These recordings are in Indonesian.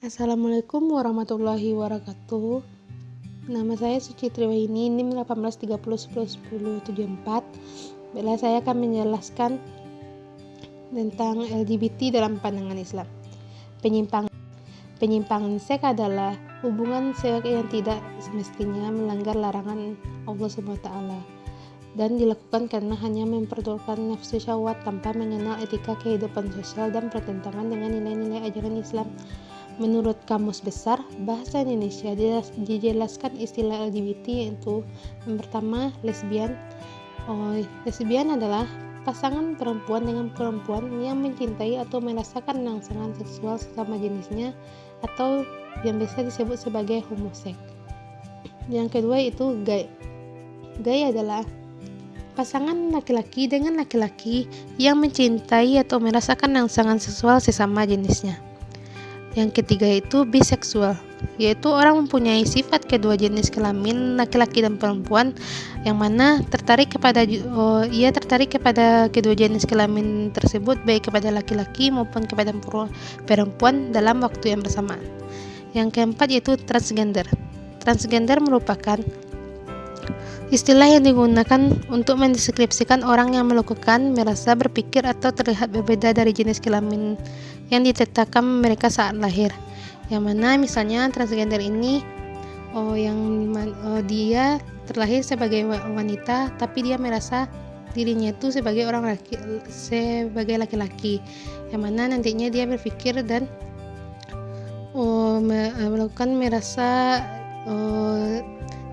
Assalamualaikum warahmatullahi wabarakatuh. Nama saya Suci Triwaini, NIM 1830101074. Bila saya akan menjelaskan tentang LGBT dalam pandangan Islam. Penyimpangan seks adalah hubungan seks yang tidak semestinya melanggar larangan Allah SWT dan dilakukan karena hanya mempertuakan nafsu syahwat tanpa mengenal etika kehidupan sosial dan bertentangan dengan nilai-nilai ajaran Islam. Menurut Kamus Besar Bahasa Indonesia dijelaskan istilah LGBT yaitu yang pertama lesbian. Lesbian adalah pasangan perempuan dengan perempuan yang mencintai atau merasakan rangsangan seksual sesama jenisnya atau yang biasa disebut sebagai homoseks. Yang kedua itu gay. Gay adalah pasangan laki-laki dengan laki-laki yang mencintai atau merasakan rangsangan seksual sesama jenisnya. Yang ketiga itu biseksual, yaitu orang mempunyai sifat kedua jenis kelamin laki-laki dan perempuan yang mana ia tertarik kepada kedua jenis kelamin tersebut baik kepada laki-laki maupun kepada perempuan dalam waktu yang bersamaan. Yang keempat yaitu transgender. Transgender merupakan istilah yang digunakan untuk mendeskripsikan orang yang melakukan, merasa, berpikir atau terlihat berbeda dari jenis kelamin yang ditetapkan mereka saat lahir. Yang mana misalnya transgender ini dia terlahir sebagai wanita tapi dia merasa dirinya itu sebagai laki-laki. Yang mana nantinya dia berpikir dan merasa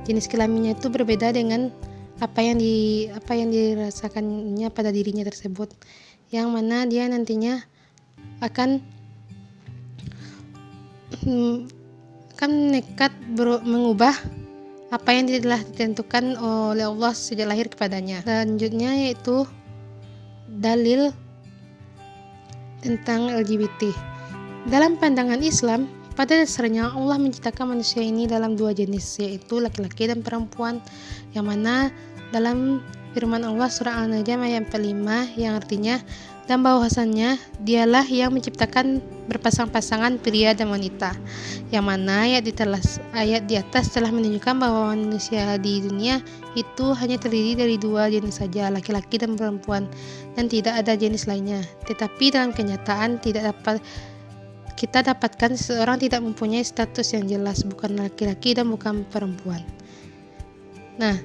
jenis kelaminnya itu berbeda dengan apa yang dirasakannya pada dirinya tersebut, yang mana dia nantinya akan nekat mengubah apa yang telah ditentukan oleh Allah sejak lahir kepadanya. Selanjutnya yaitu dalil tentang LGBT. Dalam pandangan Islam, pada dasarnya Allah menciptakan manusia ini dalam dua jenis, yaitu laki-laki dan perempuan, yang mana dalam firman Allah surah An-Najm ayat 45 yang artinya, dan bahwasannya dialah yang menciptakan berpasang-pasangan pria dan wanita, yang mana ayat di atas telah menunjukkan bahwa manusia di dunia itu hanya terdiri dari dua jenis saja, laki-laki dan perempuan, dan tidak ada jenis lainnya. Tetapi dalam kenyataan kita dapatkan seseorang tidak mempunyai status yang jelas, bukan laki-laki dan bukan perempuan. Nah,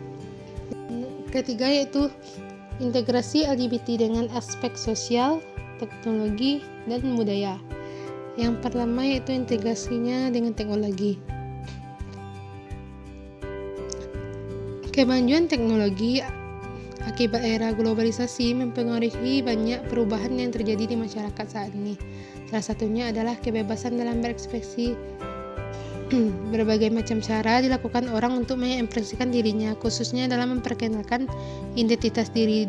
ketiga yaitu integrasi LGBT dengan aspek sosial, teknologi, dan budaya. Yang pertama yaitu integrasinya dengan teknologi. Kemajuan teknologi akibat era globalisasi mempengaruhi banyak perubahan yang terjadi di masyarakat saat ini. Salah satunya adalah kebebasan dalam berekspresi. Berbagai macam cara dilakukan orang untuk mengekspresikan dirinya, khususnya dalam memperkenalkan identitas diri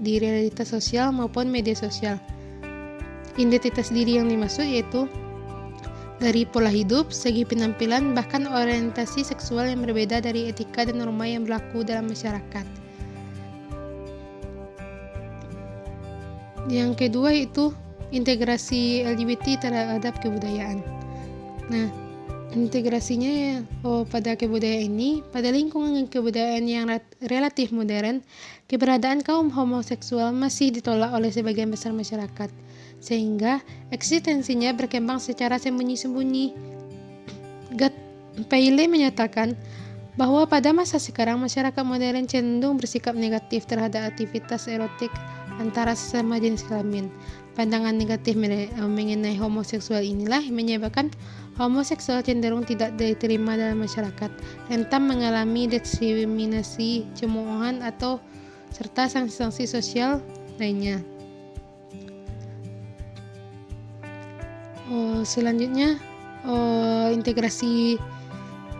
di realitas sosial maupun media sosial. Identitas diri yang dimaksud yaitu dari pola hidup, segi penampilan, bahkan orientasi seksual yang berbeda dari etika dan norma yang berlaku dalam masyarakat. Yang kedua yaitu integrasi LGBT terhadap kebudayaan. Nah, integrasinya pada kebudayaan ini, pada lingkungan kebudayaan yang relatif modern, keberadaan kaum homoseksual masih ditolak oleh sebagian besar masyarakat, sehingga eksistensinya berkembang secara sembunyi-sembunyi. Paile menyatakan bahwa pada masa sekarang masyarakat modern cenderung bersikap negatif terhadap aktivitas erotik antara sesama jenis kelamin. Pandangan negatif mengenai homoseksual inilah menyebabkan homoseksual cenderung tidak diterima dalam masyarakat, rentan mengalami diskriminasi, cemoohan atau serta sanksi-sanksi sosial lainnya. Selanjutnya integrasi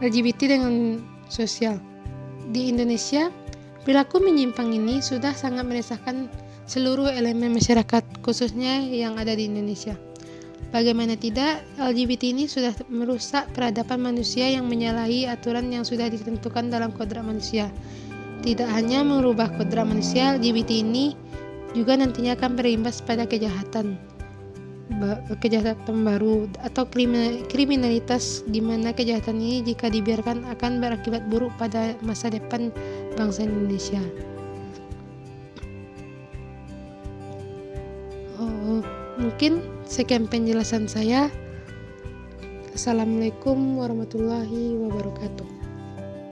LGBT dengan sosial. Di Indonesia, perilaku menyimpang ini sudah sangat meresahkan seluruh elemen masyarakat, khususnya yang ada di Indonesia. Bagaimana tidak, LGBT ini sudah merusak peradaban manusia yang menyalahi aturan yang sudah ditentukan dalam kodrat manusia. Tidak hanya merubah kodrat manusia, LGBT ini juga nantinya akan berimbas pada kejahatan. kejahatan baru atau kriminalitas, di mana kejahatan ini jika dibiarkan akan berakibat buruk pada masa depan bangsa Indonesia. Mungkin sekian penjelasan saya. Assalamualaikum warahmatullahi wabarakatuh.